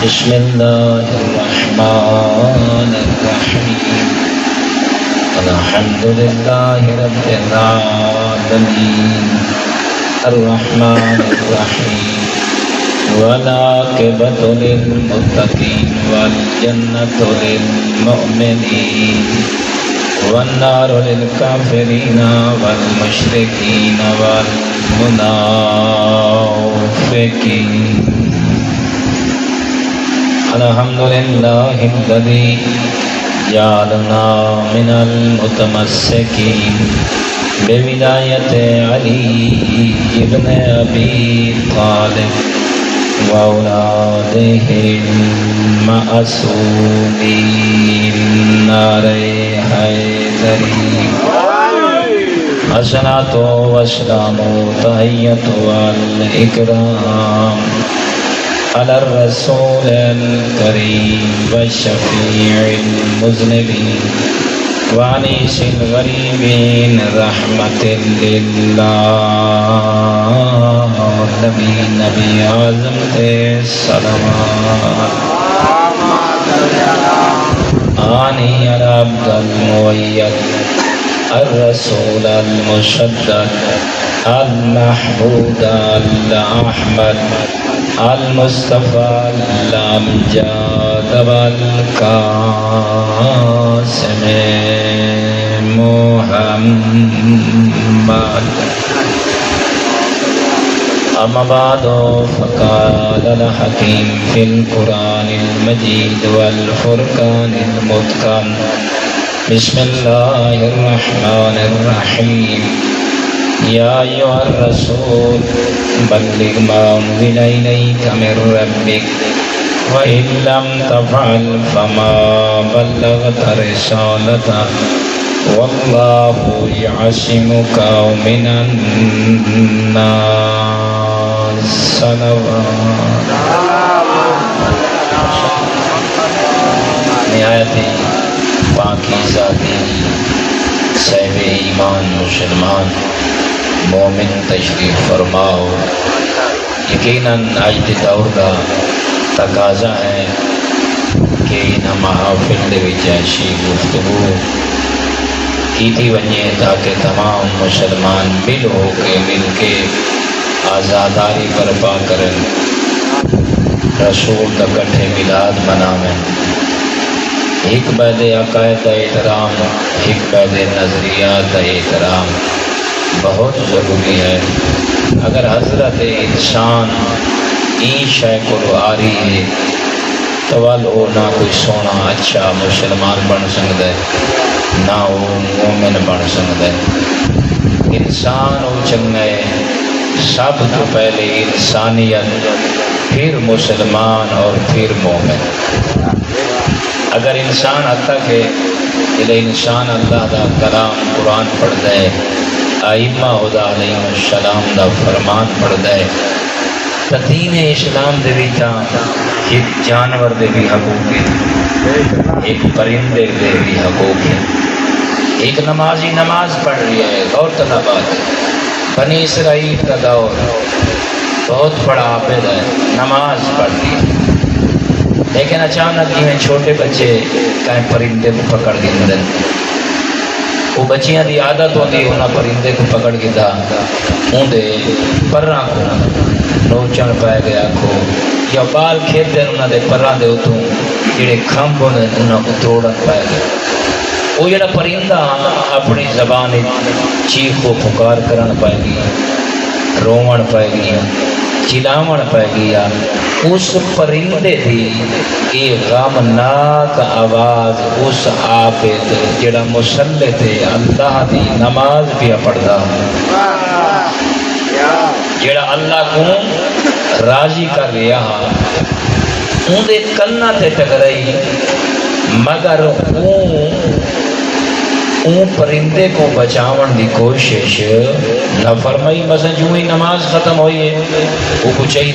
بسم الله الرحمن الرحيم الحمد لله رب العالمين الرحمن الرحيم والعاقبة للمتقين والجنة للمؤمنين والنار للكافرين والمشركين والمنافقين. الحمد لله الذي جعلنا من المتمسكين بولاية علي بن أبي طالب وأولاده المعصومين ناري حيدري. الصلاة والسلام تحية والإكرام على الرسول الكريم والشفيع المذنبين وعنيس الغريبين رحمة للعالمين نبي اعظم الصلوات آني على عبد المؤيد الرسول المشدد المحمود الأحمد المصطفى الأمجد والقاسم محمد. أما بعد فقال الحكيم في القرآن المجيد والفرقان المتقن بسم الله الرحمن الرحيم. يا أيها الرسول بلغ ما أنزل إليك من ربك وإن لم تفعل فما بلغت رسالته والله يعصمك من الناس. صلوات نہایت پاکیزہ دین صاحب ایمان مسلمان مومن تشریف فرماؤ. یقیناً آج کے دور کا تقاضا ہے کہ ان محافل دے وچ ایسی گفتگو کیتی ونجے تاکہ تمام مسلمان مل کے آزاداری برپا کریں، رسول دا کٹھے میلاد مناویں، ایک بعد عقائد احترام، ایک بعد نظریات احترام بہت ضروری ہے. اگر حضرت انسان این شے کو آ رہی ہے تو وہ نہ کوئی سونا اچھا مسلمان بن سکتا ہے نہ وہ مومن بن سکتا ہے. انسان وہ چنگا ہے سب تو پہلے انسانیت، پھر مسلمان اور پھر مومن. اگر انسان حتیٰ کہ جب انسان اللہ دا کلام قرآن پڑھتا ہے، ائمہ خدا علیہ السلام دا فرمان پڑھتا ہے، تو دین اسلام دے بھی ایک جانور دے بھی حقوق ہیں، ایک پرندے دے بھی حقوق ہیں. ایک نمازی نماز پڑھ رہی ہے، غور طلبات بنی اسرائیل کا دور بہت بڑا عابد ہے، نماز پڑھ رہی ہے، لیکن اچانک میں چھوٹے بچے کہیں پرندے کو پکڑ گئے. وہ بچیاں دی عادت ہوتی انہاں پرندے کو پکڑ گیا اندے پراں کو نوچن پائے گیا کو یا بال کھیلتے انہاں دے پراں دے اتوں جڑے کھمب ہوندے انہاں کو توڑن پائے گیا. وہ جڑا پرندہ اپنی زبان چیخ و پکار کرن پائے گی، رومن پائے گی، چلاون پائے گیا. اس پرندے دی یہ غمناک آواز اس عابد جڑا مصلی تے اللہ دی نماز پیا پڑھدا، جڑا اللہ کو راضی کر رہا ان دے کنا تے ٹکرائی، مگر اون پرندے کو بچاون دی کوشش نہ فرمائی. مثلا جو ہی نماز ختم ہوئی ہے وہ کچھ چاہیے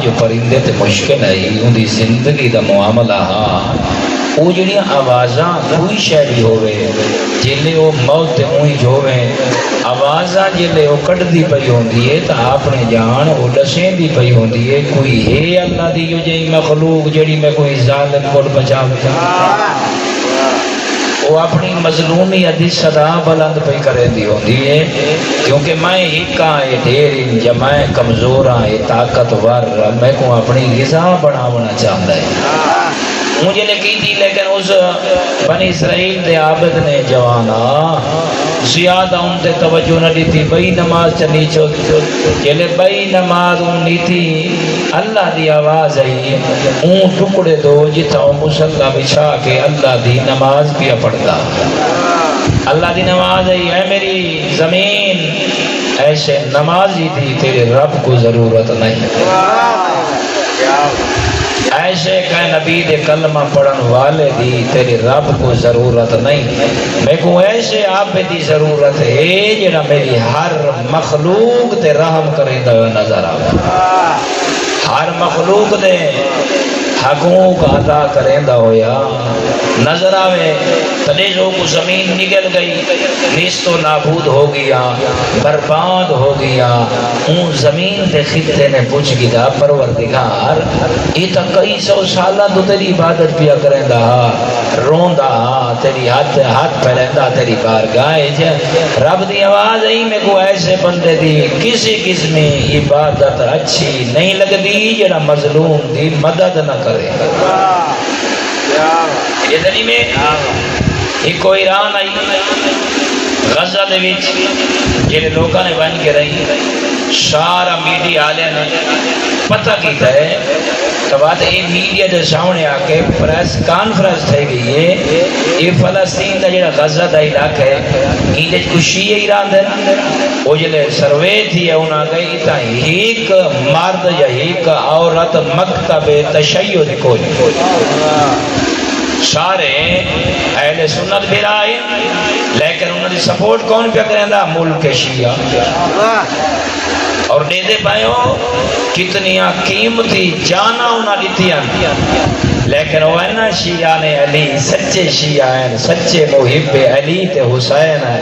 جو پرندے تے مشکل ہے ان دی زندگی دا معاملہ وہ جڑیاں آوازاں کوئی شہری ہوئے جلے وہ موت ہوئی جووے آوازاں جلے وہ کٹدی پئی ہوندی ہے تو اپنے جان وہ دسیں دی پئی ہوندی ہے کوئی ہے اللہ دی جو جی مخلوق جڑی میں کوئی ظالم کو بچاوے وہ اپنی مظلومی ادھی صدا بلند پہ کرے دی ہوندی ہے کیونکہ میں ہکا ہے ڈھیر جمائے کمزور ہے طاقتور میں کو اپنی غذا بناونا چاہتا ہے مجھے نے کی تھی لیکن اس بنی اسرائیل دے عابد نے جوانا زیادہ ان تے توجہ نہ دی تھی بئی نماز چلی چھو جلے بئی نماز انہی تھی اللہ دی آواز ہے اون ٹکڑے دو جتا مسلح بچھا کے اللہ دی نماز پیا پڑھتا اللہ دی نماز ہے اے میری زمین ایسے نمازی تھی تیرے رب کو ضرورت نہیں ایسے کہ نبی دے کلمہ پڑھن والے دی تیرے رب کو ضرورت نہیں میں کو ایسے آپ دی ضرورت ہے جنہا میری ہر مخلوق تے رحم کریں دا نظر آگا ہر مخلوق دے حقوق عطا کریں دا ہویا نظر آوے تنیزوں کو زمین نگل گئی نیست و نابود ہو گیا برباد ہو گیا اون زمین دے خطے نے پوچھ گیا پروردگار یہ تا کئی سو سالہ تو تیری عبادت پیا کریں دا رون دا تیری ہاتھ پہلیں دا تیری بارگاہ رب دی آواز ہے میں کو ایسے بندے دی کسی قسمی عبادت اچھی نہیں لگ دی جڑا مظلوم دی مدد نہ کرے یہ دنی میں ایک کو ایران آئی غزہ دے وچ جنہیں لوگاں نے بن کے رہی سارا میڈیا آلے نے پتہ کیتا ہے تو بات یہ میڈیا دے سامنے آ کے پریس کانفرنس تھے گئی ہے یہ فلسطین دا جڑا غزہ دا علاقہ ہے یہ کچھ ایران دے وہ جلے سروے تھی ہے انہاں گئی تا ایک مرد یا ایک عورت مکتب تشیع کو سارے اہل سنت بھی رائے لیکن انہوں نے سپورٹ کون پہ کریں دا ملک شیعہ اور دے دے پائیوں کتنیاں قیمتی جانا انہاں دیتیاں لیکن وہ اینا شیعہ نے علی سچے شیعہ ہیں سچے محب علی تے حسین ہیں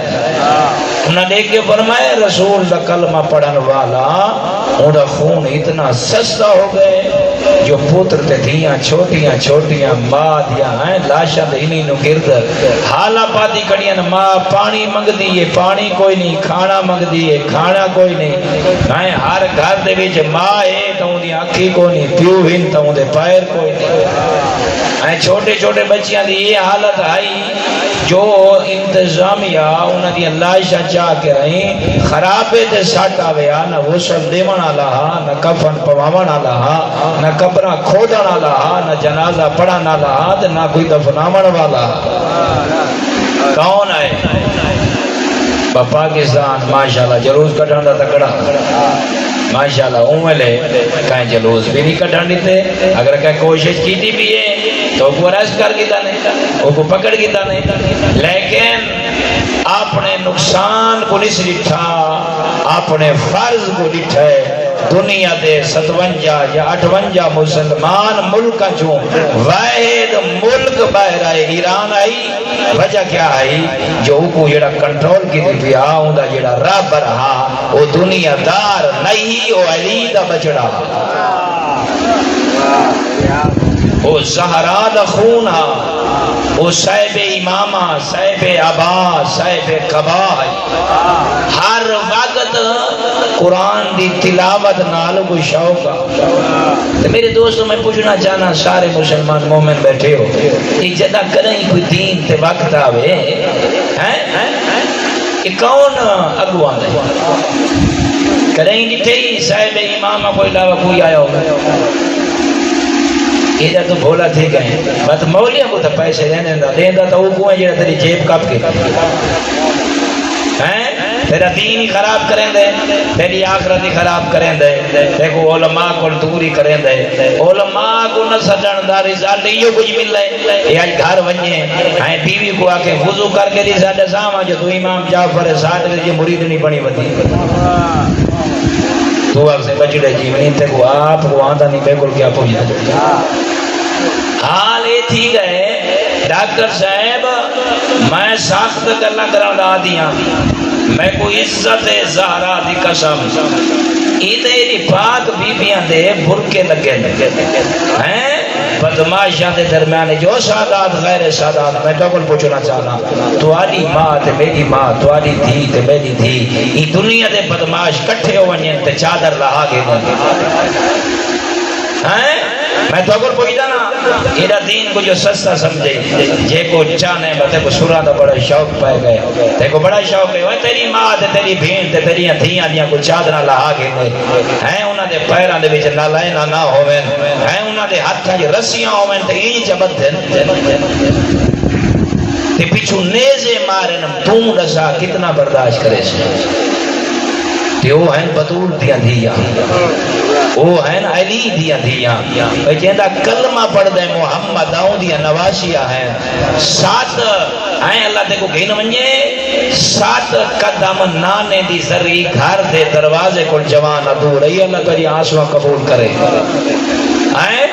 انہاں دیکھ کے فرمائے رسول دا کلمہ پڑھن والا انہاں خون اتنا سستا ہو گئے جو پوتر تے دھیاں چھوٹیاں چھوٹیاں ماں دیا ہیں لاشاں دے انہی نو گرد حالا پاتی کڑیاں ماں پانی منگ دیئے پانی کوئی نہیں کھانا منگ دیئے کھانا کوئی نہیں ہر گھر دے وچ ماں ہے تو ان دی آنکھی کوئی نہیں پیو ہن تو ان دے پیر کوئی نہیں چھوٹے چھوٹے بچیاں دی یہ حالت آئی جو انتظامیہ انہاں دی لاشاں چاہ کے رہیں خرابے تے سٹ آویا نہ غسل دیون والا نہ کفن پواون والا نہ قبراں کھودن والا نہ جنازہ پڑھن والا تے نہ کوئی دفناون والا کون ہے پاکستان ماشاءاللہ جلوس کٹھن دا تکڑا ماشاءاللہ اوملے کہیں جلوس بھی نہیں کٹھن دیتے اگر کہیں کوشش کی تھی بھی ہے تو وہ ارسٹ کر گیتا نہیں وہ پکڑ گیتا نہیں لیکن اپنے نقصان کو نہیں لٹھا اپنے فرض کو لٹھے دنیا دے 57 یا 58 مسلمان ملک چوں واحد ملک باہر آئے ایران آئی وجہ کیا آئی جو کو جڑا کنٹرول کی دی پیا ہوندا جڑا رب رہا وہ دنیا دار نہیں وہ علی دا بچڑا وہ زہرا دا خون وہ صاحب امامہ صاحب ابا صاحب قبا ہر وقت قرآن دی تلاوت نال کوئی شوق ہے میرے دوستوں میں پوچھنا چاہنا سارے مسلمان مومن بیٹھے ہو ایک جدہ کریں کوئی دین تے وقت آوے کہ کون اگوان دے کریں جتھے ہی صاحب امامہ کوئی علاوہ کوئی آیا ہوگا یہ تو بھولا تھی گئے بات مولیاں کو تو پیسے دینے دا دین دا تو وہ کوئیں جیڑا تیری جیب کپ کے تیرا دین ہی خراب کریں دے تیری آخرت ہی خراب کریں دے دیکھو علماء کو دوری کریں دے علماء کو نہ سجن دا رزالت یہ کچھ مل رہے یہ آج گھر ونجے ہیں بیوی کو آکے وضو کر کے دی ساڑھے ساما جو تو امام جعفر ساڑھے یہ مرید نہیں بنی بدی تو آپ سے بچڑے جیونی تے کو آپ کو آندہ نہیں بے کل کیا پوچھنا حال یہ تھی گئے ڈاکٹر صاحب میں سخت گلا کرا دیا میں کو عزت زہرا دی قسم ایدے پاک بیبیاں دے برکے لگے ہیں بدماشاں دے درمیان جو سادات غیر سادات میں تو کل پوچھنا چاہنا تواڈی ماں تے میری ماں تواڈی دھی تے میری دھی ای دنیا دے بدماش کٹھے ہو ونجن تے چادر لہا کے ہیں میں تو اگر پوچھتا نا ایڈا دین کو جو سستا سمجھے جے کو چاہنے بتے کو سورا دا بڑا شوق پائے گئے تے کو بڑا شوق ہے وہ تیری ماں تے تیری بھین تے تیری دھیاں دیاں کو چادر لہا کے ہیں انہاں دے پیراں دے وچ نالائنا نہ ہوویں ہیں انہاں دے ہتھاں وچ رسیاں ہوویں تے اینج چبدن تے پیچھے نیزے مارن تو دسا کتنا برداشت کرے تے وہ ہیں بطول دیاں دھیاں وہ ہیں علی دیاں دھیاں جہاں کلمہ پڑھ دے محمد آؤں دیاں نواشیاں ہیں 7 ہیں اللہ تے کو گھین منجے 7 قدم نانے دی ذری گھر دے دروازے کو جوان ادور رہی اللہ تیری آنسواں قبول کرے ہیں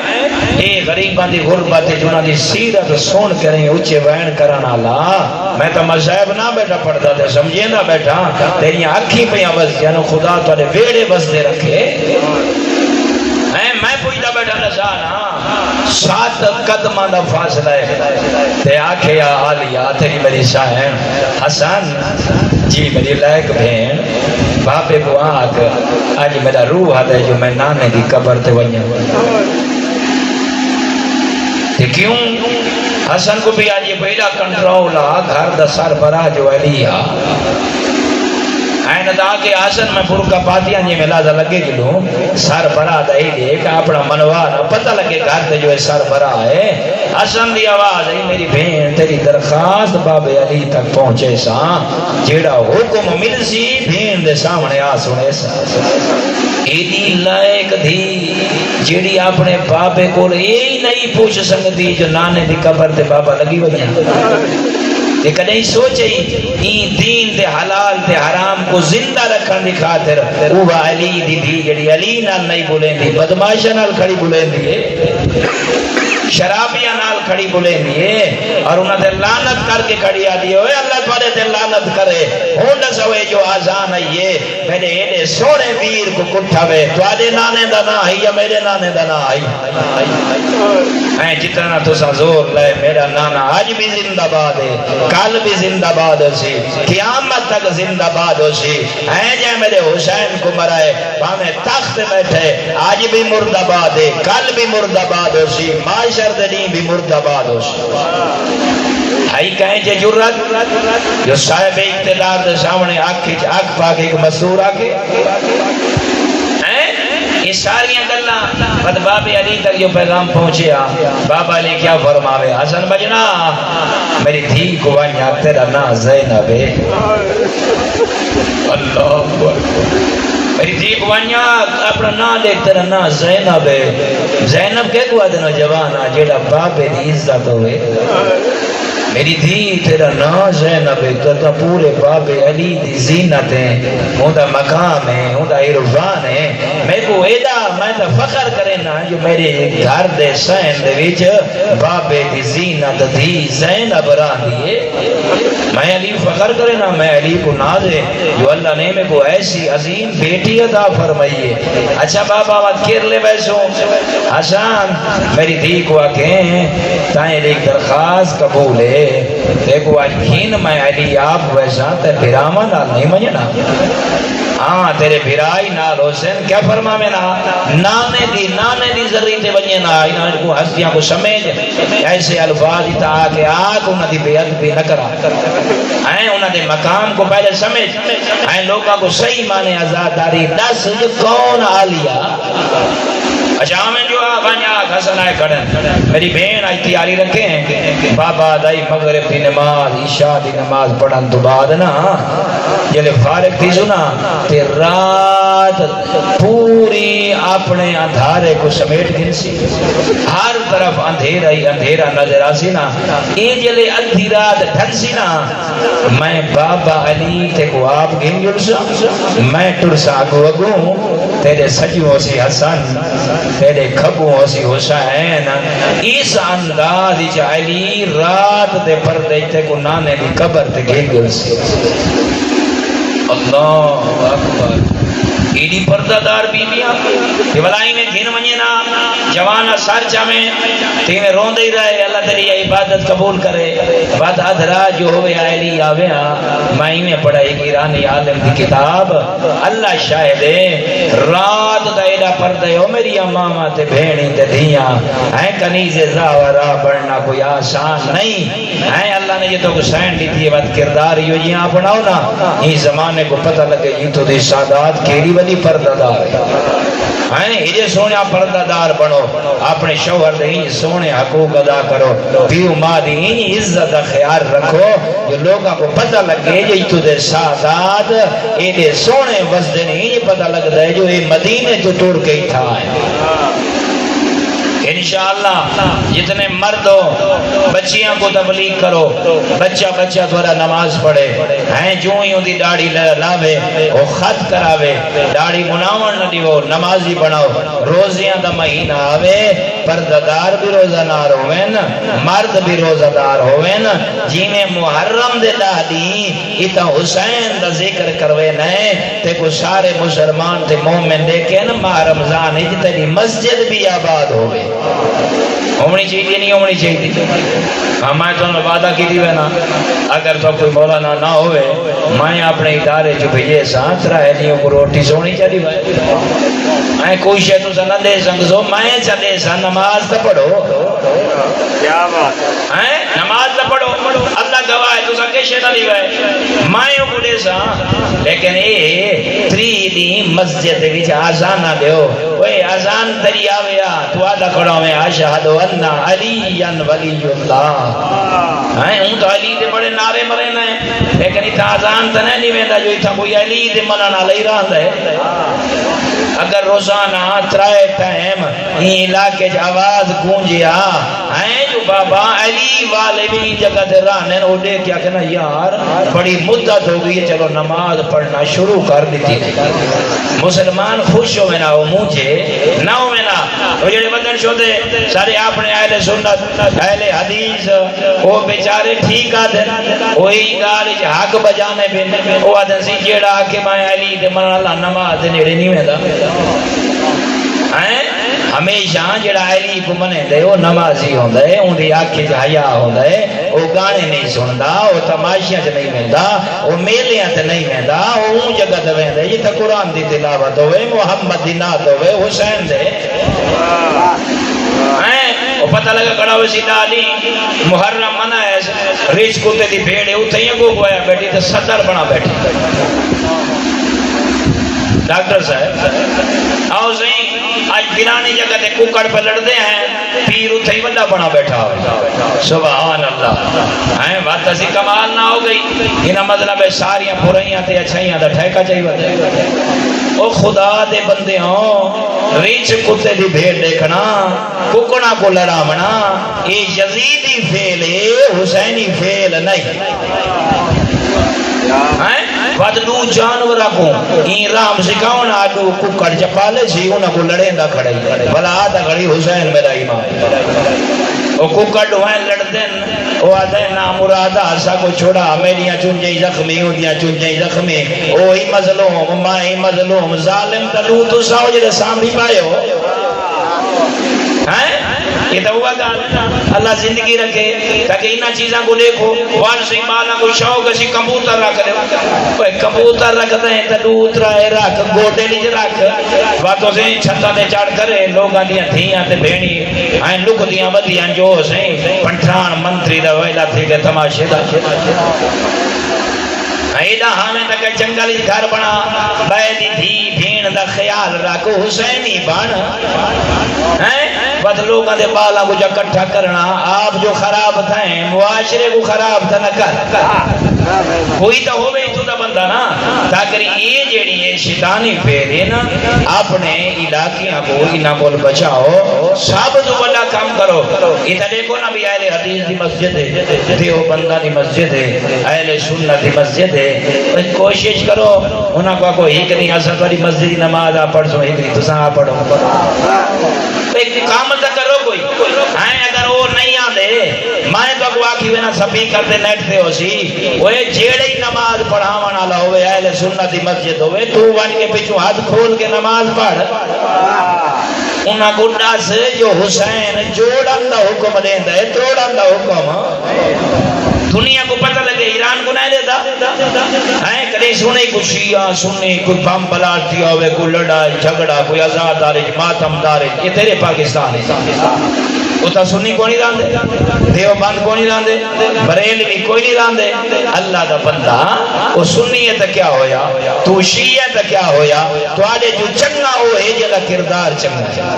اے غریباں دی غربت جنہاں دی سیرت سن کے رہی اچھے وین کرنا لا میں تو مذہب نہ بیٹھا پڑھتا تے سمجھے نہ بیٹھا تیری آنکھیں پہ بس جانو خدا تارے ویڑے بس دے رکھے میں پوچھتا بیٹھا نشانا 7 قدمہ دا فاصلہ ہے تے آکھے یا آلیا تیری میری شاہن حسن جی میری لائق بہن باپے کو آگ آج میرا روح آتا ہے جو میں نانے دی قبر تے ونیا تے کیوں حسن کو بھی آج یہ پہلا کنٹرولا گھر دا سربراہ جو علی ہے دا کہ حسن میں پورکا پاتیاں جی میں لازہ لگے گلوں سربراہ دا ہی دے کہ اپنا منوار پتہ لگے گھر دے جو ہے سربراہ ہے حسن دی آواز ہے میری بہن تیری درخواست باب علی تک پہنچے سا جیڑا حکم مل سی بہن دے سامنے آ سنے سا ایدی لائق دی جیڑی اپنے بابے کو یہی نہیں پوچھ سکتی جو نانے دی قبر تے بابا لگی وجہ ایک نہیں سوچے این دین تے حلال تے حرام کو زندہ رکھن دی خاطر وہ علی دی بھی جڑی علی نال نہیں بولیں دی بدماشا نال کھڑی بولیں دی شرابیاں نال کھڑی بولیں دی اور انہاں تے لعنت کر کے کھڑی آدھی ہوئے اللہ تھوڑے تے لعنت کرے ہونڈ سوئے جو آزان آئیے میرے ایڈے سوڑے ویر کو کٹھاوے تو آدھے نانے دا نہ آئی یا میرے نانے دا نہ آئی ہیں جتنا تو سا زور لے میرا نانا آج بھی زندہ باد ہے کل بھی زندہ باد ہو سی قیامت تک زندہ باد ہو سی ہیں جائے میرے حسین کو مرائے ہمیں تخت بیٹھے آج بھی مردہ باد ہے کل بھی مردہ باد ہو سی معاشر دنی بھی مردہ باد ہو سی آئی کہیں جے جرات جو صاحب اقتدار دے سامنے آنکھ پاک ایک مسور آکے یہ ساری گلاں بد باب علی تک جو پیغام پہنچیا بابا علی کیا فرماوے حسن بجنا میری دھی کو ونیا تیرا نا زینب ہے اللہ میری دھی کو ونیا اپنا نا دیکھ تیرا نا زینب ہے زینب کہ کو آدھنا جوانا جیڑا بابے دی عزت ہوئے میری دھی تیرا ناز زینب ہے تو پورے باب علی دی زینت ہے ہوندا مقام ہے ہوندا عرفان ہے میں کو ایڈا میں تو فخر کرے نا جو میرے گھر دے سین دے وچ باب دی زینت دی زینب راندی ہے میں علی فخر کرے نا میں علی کو ناز ہے جو اللہ نے میں کو ایسی عظیم بیٹی عطا فرمائی ہے اچھا بابا آواز کر لے بیسو حسن میری دھی کو آکھیں تائیں ایک درخواست قبول ہے دیکھو آج کھین میں علی آپ ویسا تے بھراما نال نہیں منجنا ہاں تیرے بھرائی نال حسین کیا فرما میں نانے دی ذری تے بنیے نا انہاں کو ہستیاں کو سمیج ایسے الفاظ ہی تا کہ آگ انہاں دی بے ادبی نہ کرا ہیں انہاں دے مقام کو پہلے سمجھ ہیں لوگاں کو صحیح مانے آزاداری دس کون عالیہ اچھا میں جو آبانیا حسن آئے کھڑن میری بہن آئی تیاری رکھے ہیں بابا دائی مغرب دی نماز عشاء دی نماز پڑھن تو بعد نا جلے فارغ تھی سنا تے رات پوری اپنے اندھارے کو سمیٹ گن سی ہر طرف اندھیرا ہی اندھیرا نظر آسی نا یہ جلے ادھی رات ڈھن سی نا میں بابا علی تے کو آپ گن جلسا میں ٹرسا کو اگوں تیرے سجوں سی حسن تیرے کھبوں سی حسین حسین اس انداز وچ علی رات دے پردے تے کو نانے دی قبر تے گل سی اللہ اکبر ایڈی پردہ دار بیویاں کہ ولائی میں گھن منی نا جوانا سر چامیں تیمیں رون دے رہے اللہ تیری عبادت قبول کرے بعد ادھرا جو ہوئے علی آوے مائی میں پڑھائی گیرانی عالم دی کتاب اللہ شاہدے رات دا ایڈا پردہ ہو میری امامہ تے بھینی تے دھیاں ہیں کنیز زاورا بڑھنا کوئی آسان نہیں ہیں اللہ نے یہ تو حسین دی تھی بات کردار یہ اپناؤ نا یہ زمانے کو پتہ لگے یہ تو دی سادات کیڑی ولی پردہ دار ہے یہ سونے پردہ دار بنو اپنے شوہر دے سونے حقوق ادا کرو پیو ماں دی عزت خیال رکھو جو لوگوں کو پتہ لگے جو تو دے سادات یہ سونے وزدے نہیں پتہ لگتا ہے جو یہ مدینے تو ٹور کے ہی تھا انشاءاللہ جتنے مرد ہو بچیاں کو تبلیغ کرو بچہ تھوڑا نماز پڑھے ہیں جو ہی ان دی داڑھی لاوے وہ خط کراوے داڑھی مناون نہ دیو نمازی بناؤ روزیاں دا مہینہ آوے پردہ بھی روزہ دار ہوئن مرد بھی روزہ دار ہوئن جی میں محرم دے دادی اتا حسین دا ذکر کروے نئے تے کو سارے مسلمان تے مومن دیکھے نا ماہ رمضان ہی تیری مسجد بھی آباد ہوئے ہونی چاہیے نہیں ہونی چاہیے ہاں میں تو وعدہ کی دی نا اگر تو کوئی مولانا نہ ہوئے میں اپنے ادارے جو بھیجے ساتھ رہے نہیں کو روٹی سونی چاہیے میں کوئی شے تو نہ دے سنگزو میں چلے سا نماز تو پڑھو کیا بات ہے نماز تو پڑھو اللہ گواہ ہے تو سکے شے نہ لیوے میں کو دے سا لیکن اے تری دی مسجد وچ اذان نہ دیو اوے اذان تری آویا تو ادا کھڑا میں اشہد ان علی ولی اللہ ہیں ہوں تو علی دے بڑے نعرے مرے نے لیکن اتنا اذان تو نہیں ویندا جو اتنا کوئی علی دے منن علی رہندا ہے اگر روزانہ ترائے ٹائم یہ علاقے آواز گونجیا ہیں جو بابا علی والے بھی جگہ دے رہنے وہ دیکھ کیا کہنا یار بڑی مدت ہو گئی ہے چلو نماز پڑھنا شروع کر دیتی مسلمان خوش ہوئے نا وہ مجھے نہ ہوئے نا وہ جڑے بدن شو دے سارے اپنے اہل سنت اہل حدیث وہ بیچارے ٹھیک آتے وہی گالی حق بجانے پہ وہ آدھے سی جیڑا کہ میں علی دے من اللہ نماز نیڑے نہیں ہوئے دا ہمیشہ جڑا علی کو منے دے وہ نمازی ہوندا ہے اون دی آنکھیں وچ حیا ہوندا ہے وہ گانے نہیں سندا وہ تماشیاں تے نہیں ویندا وہ میلیاں تے نہیں ویندا وہ اون جگہ تے ویندا جے تے قرآن دی تلاوت ہوے محمد دی نعت ہوے حسین دے وہ پتہ لگا کڑا ہوئے سیدھا علی محرم منع ہے ریچ کتے دی بھیڑ اوتھے ہی کو گویا بیٹھی تے صدر بنا بیٹھی ڈاکٹر صاحب آؤ صحیح آج گرانی جگہ تے ککڑ پہ لڑتے ہیں پیر اتھے ہی بندہ بنا بیٹھا ہو سبحان اللہ ہیں بات اسی کمال نہ ہو گئی انہا مطلب ہے ساریاں پورائیاں تے اچھائیاں دا ٹھیکہ چاہیے بندے او خدا دے بندے ہوں ریچ کتے دی بھیڑ دیکھنا ککڑا کو لڑامنا یہ یزیدی فیل ہے حسینی فیل نہیں بدلو جانورہ کو این رام سکھاؤں آدھو ککڑ چپالے سی انہوں کو لڑیں دا کھڑائی بھلا آدھا کھڑی حسین میرا امام وہ ککڑ ہوئے لڑدن وہ آدھے نامرادہ سا کو چھوڑا میریاں چنجیں زخمی ہوندیاں چنجیں زخمی اوہی مظلوم مائی مظلوم ظالم تلو تو ساؤ جدے سامبھی پائے ہو یہ تو ہوا گا اللہ زندگی رکھے تاکہ انہا چیزاں کو دیکھو وان سے مالا کو شوق اسی کمپوتر رکھ دے وہ کمپوتر رکھتے ہیں تلوت رہے رکھ گوٹے لیج رکھ باتوں سے چھتا دے چاڑ کرے لوگاں دیاں تھیاں تے بھینی آئیں لک دیاں بدیاں جو سے پنٹھان منتری دا ویلا تھے کہ تماشے دا ایڈا ہمیں تک جنگل گھر بنا بیدی تھی بھین دا خیال رکھو حسینی بنا بد لوگاں دے بالا کو جا کٹھا کرنا آپ جو خراب تھے معاشرے کو خراب تھا نہ کر کوئی تو ہو گئی تو دا بندہ نا تاکہ یہ جیڑی ہے شیطانی پھیرے نا اپنے علاقیاں کو انہاں کو بچاؤ سب تو بڑا کام کرو ادھا دیکھو نا بھی اہل حدیث دی مسجد ہے دیو بندہ دی مسجد ہے اہل سنت دی مسجد ہے کوشش کرو انہاں کو ایک نہیں آسا تاری مسجد نماز آ پڑھ سو ایک نہیں تساں آ پڑھو ایک کام تک کرو کوئی ہیں اگر وہ نہیں آدھے میں تو اگوا کی وینا سپی کرتے نیٹ تے ہو سی وہ جیڑے ہی نماز پڑھاون والا ہوئے اہل سنت دی مسجد ہوئے تو ون کے پیچھوں ہاتھ کھول کے نماز پڑھ انہاں کو دس جو حسین جوڑن دا حکم دیندا ہے توڑن دا حکم دنیا کو پتہ لگے ایران کو نہیں دیتا ہیں کدے سنے کوئی شیعہ سنی کوئی بم بلارتی ہوئے کوئی لڑائی جھگڑا کوئی آزاد دارج ماتم دارج یہ تیرے پاکستان ہے اتا سنی کوئی نہیں راندے دیوبند کوئی نہیں راندے بریلوی کوئی نہیں راندے اللہ دا بندہ وہ سنی ہے تو کیا ہویا تو شیعہ تو کیا ہویا تو آدھے جو چنگا ہو ہے جلا کردار چنگا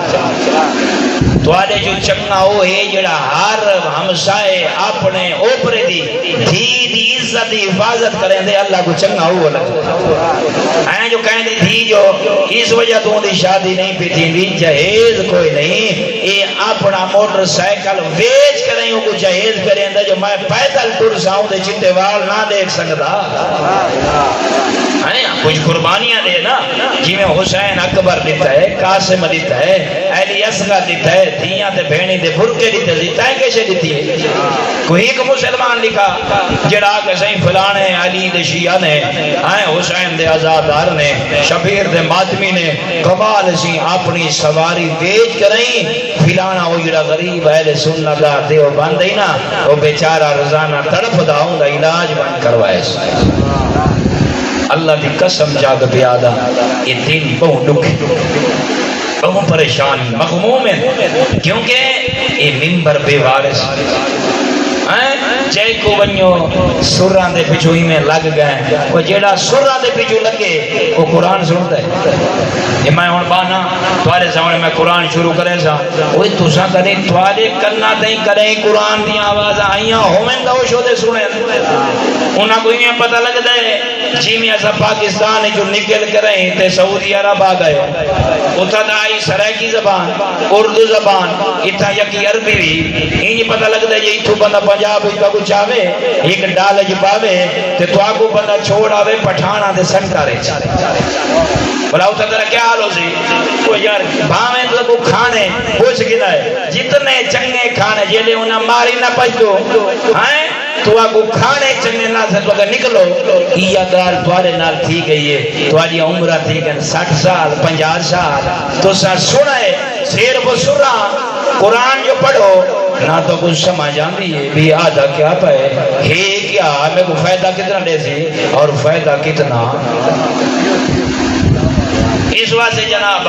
تو آدھے جو چنگا ہو ہے جڑا ہر ہمسائے اپنے اوپرے دی دھی دی عزت دی حفاظت کریں دے اللہ کو چنگا ہو لگا ہیں جو کہیں دی دھی جو اس وجہ تو دی شادی نہیں پیتی بھی جہیز کوئی نہیں یہ اپنا موٹر سائیکل ویچ کریں کو جہیز کریں دے جو میں پیدل ٹر ساؤں دے چتے وال نہ دیکھ سکتا کچھ قربانیاں دے نا جی میں حسین اکبر دیتا ہے قاسم دیتا ہے علی اصغر دیتا ہے دھیاں تے بہنی دے برکے دیتا ہے کیسے دیتی ہے کوئی ایک مسلمان لکھا جڑا کہ صحیح فلانے علی دے شیعہ نے حسین دے آزادار نے شبیر دے ماتمی نے کمال سی اپنی سواری بیچ کریں فلانا وہ جڑا غریب اہل سنت دا دیو بندی نا وہ بیچارہ روزانہ تڑپ دا ہوں دا علاج بند کروائے اللہ دی قسم جاگ بیادا یہ دن بہت دکھ بہت پریشان مغموم ہے کیونکہ یہ منبر بے وارث جے کو ونیو سران دے پیچھو ہی میں لگ گئے وہ جیڑا سران دے پیچھو لگے وہ قرآن سنتا ہے یہ میں ہون بانا توارے سامنے میں قرآن شروع کرے سا وہی تُسا کریں توارے کرنا دیں کریں قرآن دی آواز آئیاں ہومن دا وہ شودے سنے انہاں کو ہی میں پتہ لگ دے جی میں ایسا پاکستان جو نکل کریں تے سعودی عرب آگئے اتھا دائی سرائکی زبان اردو زبان اتھا یکی عربی بھی انہی پتہ لگ دے جی تو بندہ پنجاب کا کچھ آوے ایک ڈالج پاوے تے تو آگو بندہ چھوڑ آوے پٹھانا دے سنکارے بلا اتھا ترہ کیا حال ہو سی وہ یار بھامیں تو کو کھانے پوچھ گنا ہے جتنے چنگے کھانے جیلے انہاں ماری نہ پچھو تو آگو کھانے چنگے نہ سے تو اگر نکلو یہ گال دوارے نال تھی گئی ہے تو آجی عمرہ تھی گئے 60 سال 50 سال تو سا سنائے سیر وہ سنا قرآن جو پڑھو نہ تو کچھ سمجھ آندی ہے بھی آدھا کیا پائے ہے کیا میں کو فائدہ کتنا دے سی اور فائدہ کتنا اس واسطے جناب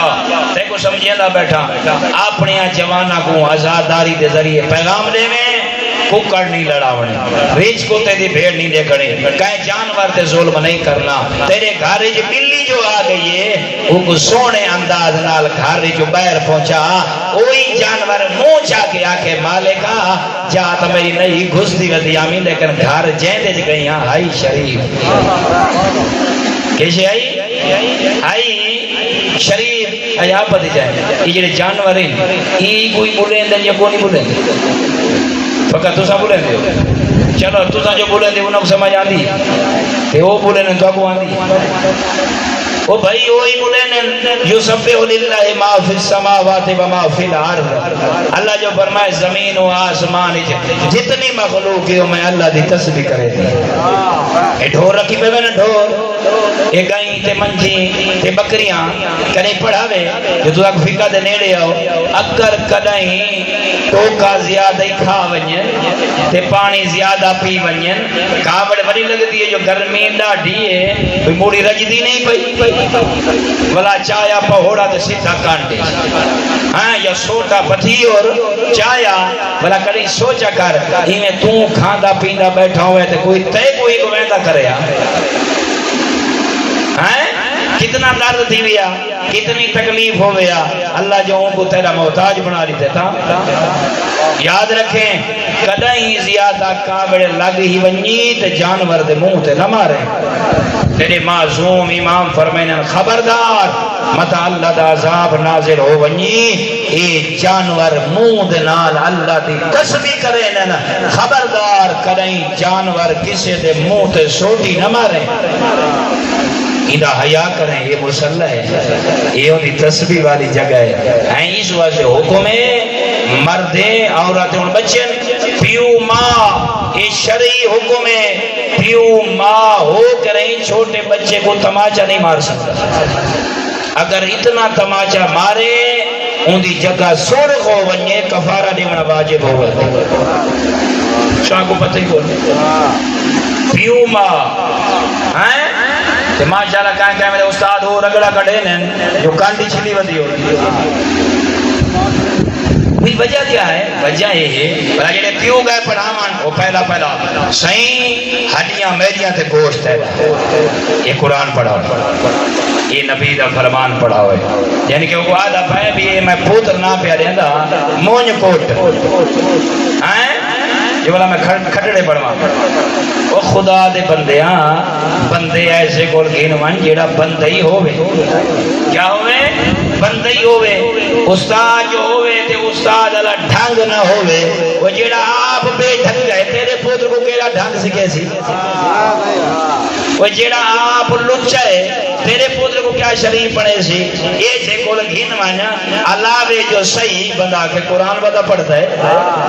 تے کو سمجھیندہ بیٹھا اپنے جوانہ کو آزاداری دے ذریعے پیغام دے میں ککڑ نہیں لڑاونے ریچ کو تیری بھیڑ نہیں دیکھنے کہیں جانور تے ظلم نہیں کرنا تیرے گھارے جو بلی جو آ گئی ہے وہ کو سونے انداز نال گھارے جو بیر پہنچا وہی جانور منہ چا کے آکے مالکا جات میری نہیں گھس دی ودیامی لیکن گھر جیندے گئی آئی شریف کیسے آئی شریف آیا پتی جائے یہ جڑے جانور ہیں یہ کوئی بولیں دیں یا کوئی نہیں بولیں دیں فقط تسا بولیں دے چلو تسا جو بولیں دے انہوں کو سمجھ آندی تے وہ بولیں دے تو آپ آندی وہ بھائی وہی بولیں یسبح للہ ما فی السماوات و ما فی الارض اللہ جو فرمائے زمین و آسمان جتنی مخلوق ہے میں اللہ دی تسبیح کرے دی اے ڈھور رکھی پہ نا ڈھور اے گائیں تے منجھی تے بکریاں کرے پڑھاوے جو تو اک فقہ دے نیڑے آؤ اگر کدائیں ٹوکا زیادہ ہی کھا ونجن تے پانی زیادہ پی ونجن کابڑ بڑی لگتی ہے جو گرمی ڈاڑھی ہے کوئی موڑی رجدی نہیں پئی بلا چایا پہوڑا تے سیدھا کانٹے یا سوٹا پتھی اور چایا بلا کڑی سوچا کر ہی میں تو کھاندا پیندا بیٹھا ہوئے تے کوئی تے کوئی کو ویندا کرے کتنا درد تھی ویا کتنی تکلیف ہو گیا اللہ جو ان کو تیرا محتاج بنا دیتے تھا یاد رکھیں کدائیں زیادہ کابڑے لگ ہی ونی تے جانور دے منہ تے نہ مارے تیرے معصوم امام فرمائیں خبردار متا اللہ دا عذاب نازل ہو ونی اے جانور منہ دے نال اللہ دی تسبیح کرے نا خبردار کدائیں جانور کسی دے منہ تے سوٹی نہ مارے ادھا حیاء کریں یہ مسلح ہے یہ ہوتی تسبیح والی جگہ ہے اس واسطے حکم ہے مرد عورت بچے پیو ماں یہ شرعی حکم ہے پیو ماں ہو کر ہی چھوٹے بچے کو تماچا نہیں مار سکتا اگر اتنا تماچا مارے ان دی جگہ سرخ ہو ونجے کفارہ دینا واجب ہو شاہ کو پتہ ہی بولے پیو ماں ہیں ماشاءاللہ کہیں کہ میرے استاد ہو رگڑا کڑے نے جو کانٹی چھلی ودی ہوتی وجہ کیا ہے وجہ یہ ہے بلا جڑے پیو گئے پڑھاون وہ پہلا صحیح ہڈیاں میریاں تے گوشت ہے یہ قرآن پڑھا یہ نبی دا فرمان پڑھا ہوئے یعنی کہ وہ آدھا پہ بھی میں پوتر نہ پیا دیندا مونج کوٹ ہیں جو بلا میں کھٹڑے پڑھوا وہ خدا دے بندے ایسے کول گھن ون جیڑا بندہ ہی ہوے کیا ہوے بندہ ہی ہوے استاد جو ہوے تے استاد والا ڈھنگ نہ ہوے وہ جیڑا آپ بے ڈھنگ ہے تیرے پوتر کو کیڑا ڈھنگ سکھے سی وہ جیڑا آپ لچا ہے تیرے پوتر کو کیا شریف پڑھے سی ایسے کول گھن ون علاوہ جو صحیح بندہ کے قرآن بدا پڑھتا ہے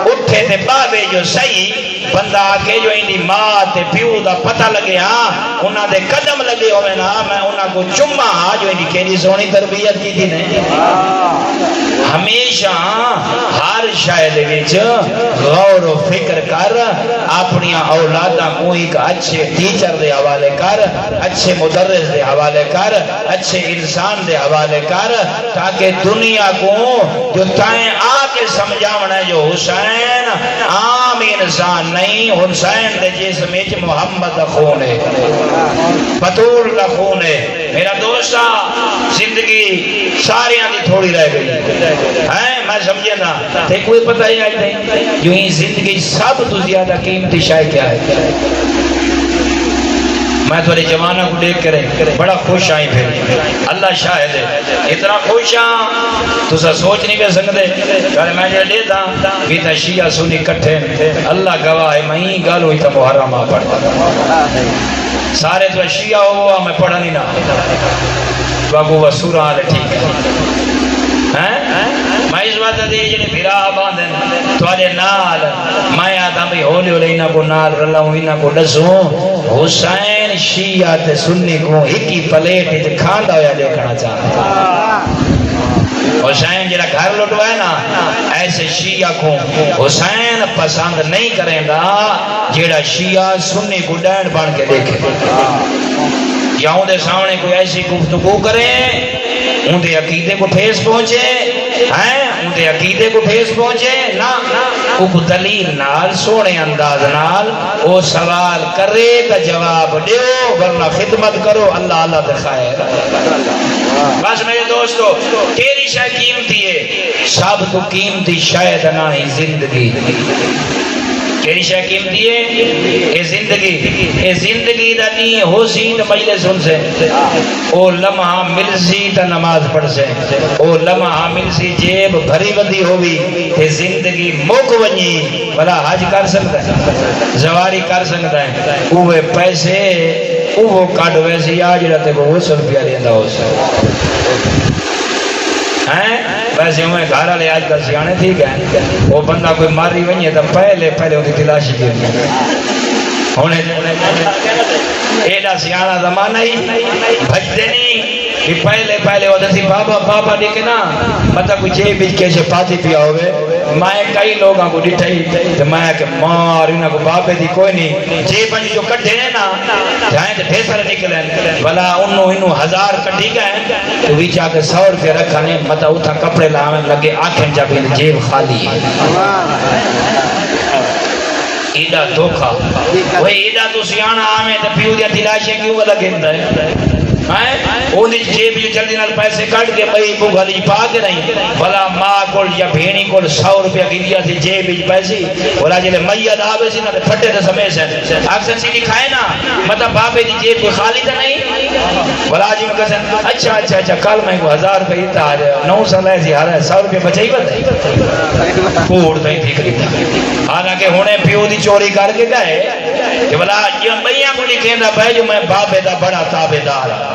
اٹھے تے باوے جو صحیح بندہ آکے جو اندی ماں تے پیو دا پتہ لگے ہاں انہاں دے قدم لگے ہوئے نا میں انہاں کو چمہ ہاں جو اندی کیلی سونی تربیت کی تھی نہیں ہمیشہ ہر شاید وچ غور و فکر کر اپنی اولاداں کو ایک اچھے ٹیچر دے حوالے کر اچھے مدرس دے حوالے کر اچھے انسان دے حوالے کر تاکہ دنیا کو جو تائیں آکے سمجھاونا ہے جو حسین عام انسان نہیں حسین دے جسم وچ محمد دا خون ہے بطول دا خون ہے میرا دوستا زندگی ساریاں دی تھوڑی رہ گئی ہے میں سمجھے نا تے کوئی پتہ ہی نہیں جو ہی زندگی سب تو زیادہ قیمتی شے کیا ہے میں تھوڑے جوانہ کو دیکھ کرے بڑا خوش آئی پھر اللہ شاہد ہے اتنا خوش آن تو سا سوچ نہیں پہ سکتے کہ میں جے لیتا بھی تا شیعہ سنی کٹھے اللہ گواہ ہے میں ہی گالو ہی تا محرم آ پڑھتا سارے تو شیعہ ہوا میں پڑھا نہیں نا باقو وہ سورہ آلے ٹھیک ہے میں اس بات دے جنہیں بھرا باندھن توالے نال میں آتا بھی ہولی ہولی انہا کو نال رلاؤں انہا کو ڈسوں حسین شیعہ تے سنی کو ہکی پلیٹ تے کھانڈا ہویا دیکھنا چاہتا حسین جنہا گھر لٹوا ہے نا ایسے شیعہ کو حسین پسند نہیں کریں گا جیڑا شیعہ سنی کو ڈینڈ بان کے دیکھے یا ان دے سامنے کوئی ایسی گفتگو کریں ان دے عقیدے کو ٹھیس پہنچے ان دے عقیدے کو ٹھیس پہنچے نا کو دلیل نال سونے انداز نال وہ سوال کرے تا جواب دیو ورنہ خدمت کرو اللہ اللہ دکھائے بس میرے دوستو تیری شاہ قیمتی ہے سب تو قیمتی شاید نہ ہی زندگی کیری شاہ قیمتی ہے اے زندگی دا نہیں ہو سی تا مجلس سن سے او لمحہ مل سی تا نماز پڑھ سے او لمحہ مل سی جیب بھری بدی ہوئی اے زندگی موک ونی بلا حج کر سکتا ہے زواری کر سکتا ہے اوہ پیسے اوہ کاٹ ویسی آج رہتے وہ سن پیاری اندہ ہو سکتا ویسے ہمیں گھارا لے آج کل سیانے تھی گئے وہ بندہ کوئی ماری ونی ہے تو پہلے ہوتی تلاشی کی ہونے ایڈا سیانا زمانہ ہی بھجتے نہیں کہ پہلے ہوتا تھی بابا دیکھے نا مطلب کوئی جے بیچ کیسے پاتی پیا ہوئے میں کئی لوگاں کو ڈٹھا ہی تو میں کہ مار انہاں کو بابے دی کوئی نہیں جے بنی جو کٹھے ہیں نا جائیں تو ٹھیسر نکلیں بلا انہوں 1000 کٹھی گئے تو بیچا کے 100 روپے رکھانے مطلب اتھا کپڑے لاؤں لگے آنکھیں جب جیب خالی ہے ایڈا دھوکھا وہ ایڈا تو سیانا آمیں تو پیو دیا تلاشے کیوں لگے ہے انہیں جیب جو جلدی نال پیسے کٹ کے بھئی بھگلی پا کے نہیں بلا ماں کول یا بھینی کول 100 روپیہ کی دیا تھی جیب جو پیسے بلا جلے میت آوے سی نا پھٹے تو سمیش ہے اکثر سی دکھائے نا مطلب باپے دی جیب کوئی خالی تھا نہیں بلا جی میں کہتے اچھا کل میں کو 1000 روپے تا 900 لائے سی ہارا 100 روپے بچائی بتا کوڑ تو ہی تھی خریدا حالانکہ ہونے پیو دی چوری کر کے گئے کہ بلا یہ بھئیاں کو لکھیں دا بھائی جو میں باپے دا بڑا تابدار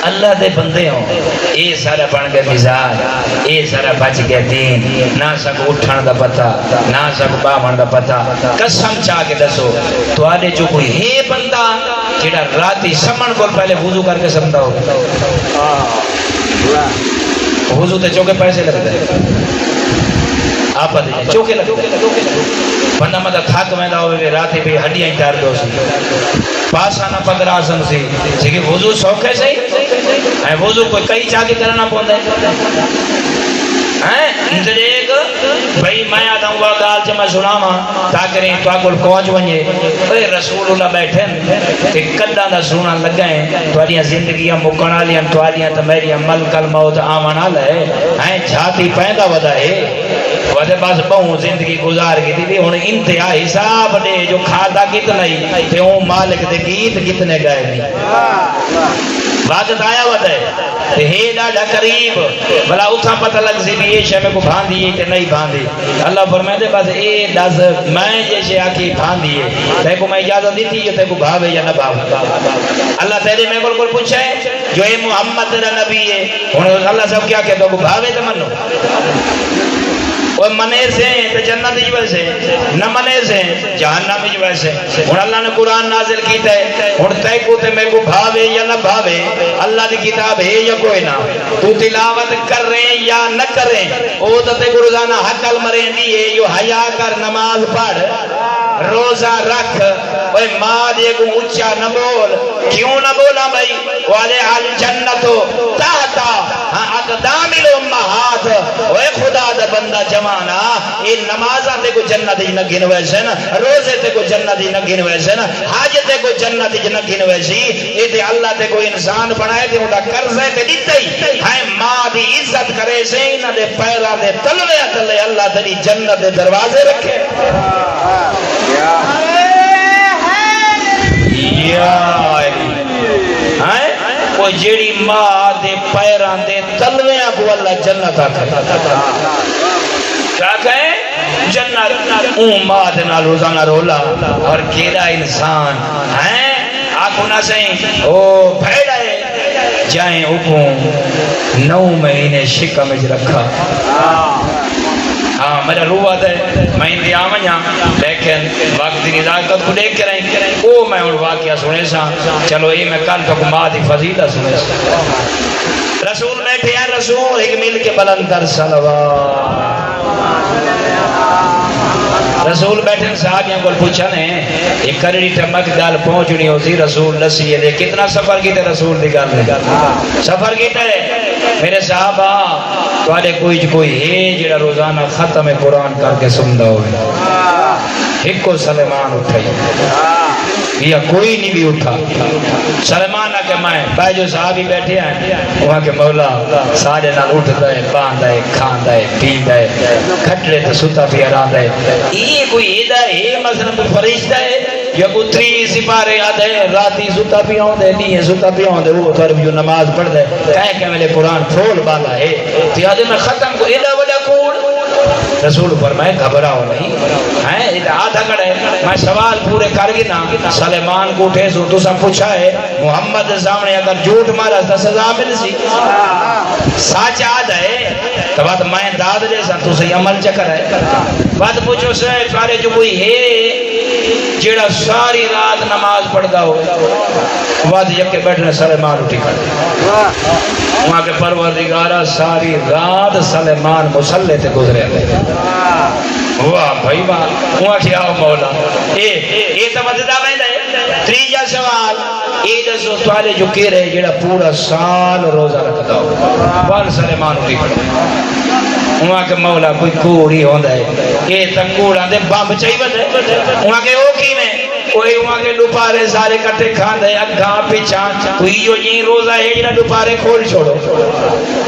اللہ دے بندے ہوں اے سارا بن گئے مزاج اے سارا بچ گئے دین نہ سک اٹھن دا پتہ نہ سک باہن دا پتہ قسم چاہ کے دسو تو آدھے جو کوئی ہے بندہ جڑا راتی سمن کو پہلے وضو کر کے سمتا ہو وضو تے چوکے پیسے لگتے ہیں آپ دے چوکے لگتے بندہ مطلب تھک میں دا ہوئے راتی بھی ہڈیاں ٹار دو سی پاسانا پندرہ آسن سی کہ وضو سوکھے سے وضو کوئی کئی چاہ کے کرنا پوندا ہے ایک بھائی میں آدھا ہوں گال چا میں سناما تاکریں تو آکل پہنچ ونجے اے رسول اللہ بیٹھیں کہ کدہ دا سونا لگائیں تو آلیاں زندگیاں مکنا لیاں تو آلیاں تو میریاں ملک الموت آمنا لے جھاتی پیدا ودا ہے وجہ بس بہوں زندگی گزار کی تھی انہوں نے انتہا حساب دے جو کھاتا کتنا ہی تے ہوں مالک دے گیت کتنے گئے نہیں بات آیا ودا ہے تے ہے ڈاڑا قریب بلا اتھا پتہ لگ سی بھی یہ شے میں کو بھان دیئے تے نہیں بھان دی اللہ فرمائے دے بس اے دس میں یہ شے آکی بھان دیئے تے کو میں اجازت دیتی ہے تے کو بھاوے یا نہ بھاوے اللہ تیرے میں کل پوچھے جو اے محمد تیرا نبی ہے انہوں اللہ صاحب کیا کہتا کو بھاوے تے منو وہ منے سے تو جنت ہی ویسے نہ منے سے جہنم ہی ویسے اور اللہ نے قرآن نازل کیتا ہے اور تے کو تے میں کو بھاوے یا نہ بھاوے اللہ دی کتاب ہے یا کوئی نہ تو تلاوت کر رہے یا نہ کریں او تو تے کو روزانہ حقل مریں دیئے یو حیا کر نماز پڑھ روزہ رکھ اوے ماں دے کو اچھا نہ بول کیوں نہ بولا بھائی والے الجنتو تاتا اقدام الامہات اوے خدا دا بندہ جمانا یہ نمازہ تے کو جنت ہی نہ گنوے سے نا روزے تے کو جنت ہی نہ گنوے سے نا حج تے کو جنت ہی نہ گنوے سی یہ تے اللہ تے کو انسان بنائے تے انہا قرضے تے دیتے ہی ہائے ماں دی عزت کرے سے انہا دے پیرا دے تلوے تلے اللہ تیری جنت دے دروازے رکھے وہ جیڑی ماں دے پیران دے تلویاں کو اللہ جنت آکھا کیا کہیں جنت اون ماں دے نال روزانہ رولا اور کیڑا انسان ہیں آنکھوں نہ سہیں او پھیڑا ہے جائیں اوکوں 9 مہینے شکم اج رکھا ہاں میرا روح آتا ہے میں انتہا منیا لیکن وقت دی نزاکت کو دیکھ کریں او میں ان واقعہ سنے سا چلو یہ میں کل تک ماں دی فضیلہ سنے سا رسول بیٹھے ہیں رسول ایک مل کے بلند کر صلوات رسول بیٹھے صحابیاں کو پوچھا نے ایک کرڑی ٹمک گال پہنچنی ہوتی رسول نسی ہے کتنا سفر کیتے رسول دی گال نے سفر کیتے میرے صحابہ تو آلے کوئی ہے جڑا روزانہ ختم قرآن کر کے سندہ ہوئے ایک کو سلیمان اٹھائی یا کوئی نہیں بھی اٹھا سلیمان آکے میں بھائی جو صحابی بیٹھے ہیں وہاں کے مولا سارے نال اٹھتا ہے باندھا ہے کھاندہ ہے پیندہ ہے کھٹڑے تو ستا بھی آراندہ ہے یہ کوئی عیدہ ہے مثلا کوئی فرشتہ ہے یا کوئی 3 سپارے آدھے راتی ستا بھی آن دے نہیں ستا بھی آن دے وہ طرف جو نماز پڑھ دے کہیں کہ میں قرآن پھول بالا ہے تیادے میں ختم کو عیدہ وڈا کوڑ رسول فرمائے گھبراؤ نہیں آدھا کڑے میں سوال پورے کر گی نا سلیمان کو اٹھے سو تو سب پوچھا ہے محمد سامنے اگر جھوٹ مارا تو سزا مل سی سچ آدھا ہے تو بات میں داد جیسا تو سی عمل چکر ہے بات پوچھو سے سارے جو کوئی ہے جیڑا ساری رات نماز پڑھتا ہو بعد یک کے بیٹھنے سلیمان اٹھی کر وہاں کے پروردگارہ ساری رات سلیمان مسلح تے گزرے ہیں واہ بھائی واہ وہاں کیا ہو مولا اے تو مددہ میں دے تریجا سوال اے دسو توالے جو کہہ رہے جیڑا پورا سال روزہ رکھتا ہو وہاں سلیمان اٹھی کر وہاں کے مولا کوئی کوڑی ہوندہ ہے اے تک کوڑا دے بامب چاہی بدے وہاں کے اوکی میں کوئی وہاں کے ڈپارے سارے کٹے کھاندے اگھا پیچھا کوئی جو جی روزہ ہے جنہ ڈپارے کھول چھوڑو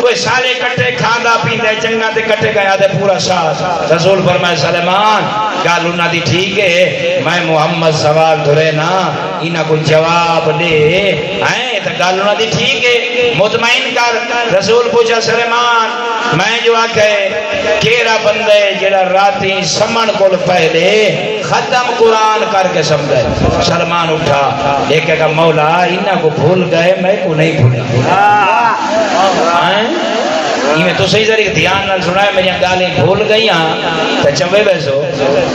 کوئی سارے کٹے کھاندا پیندے چنگا تے کٹے گیا دے پورا ساتھ رسول فرمائے سلیمان گال انہا دی ٹھیک ہے میں محمد سوال دھرے نا انہا کو جواب دے تو گل انہوں دی ٹھیک ہے مطمئن کر رسول پوچھا سلیمان میں جو آکھے کیڑا بندے جڑا راتی سمن کول پہلے ختم قرآن کر کے سمجھے سلمان اٹھا دیکھے گا مولا انہاں کو بھول گئے میں کو نہیں بھولا میں تو صحیح ذریعہ دھیان نال سنا ہے میری گالیں بھول گئی تو چوے بیسو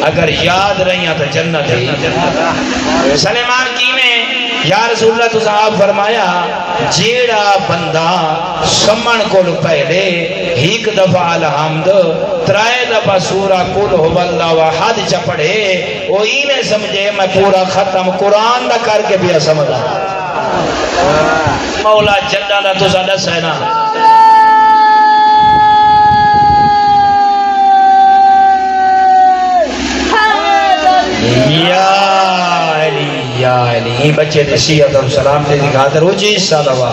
اگر یاد رہی تو جنت ہے سلیمان کی میں یا رسول اللہ تو صاحب فرمایا جیڑا بندہ سمن کو پہلے ایک دفعہ الحمد ترائے دفعہ سورہ قل هو اللہ احد چپڑے وہ ہی میں سمجھے میں پورا ختم قرآن نہ کر کے بھی سمجھا مولا جنہ دا تو زیادہ سہنا یا علی بچے نصیحت اور سلام دے دکھاتے رو جی صلوہ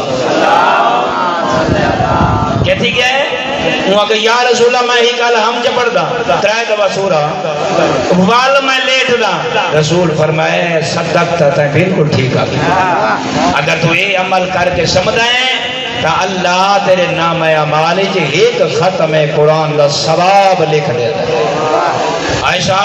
کہتی کیا ہے وہاں کہ یا رسول اللہ میں ہی کل ہم جبڑ دا ترائے دفعہ سورہ وال میں لیٹ دا رسول فرمائے صدقتا تھا بالکل ٹھیک آگیا اگر تو یہ عمل کر کے سمجھائیں تو اللہ تیرے نام اعمال ایک ختم قرآن دا ثواب لکھ دے عائشہ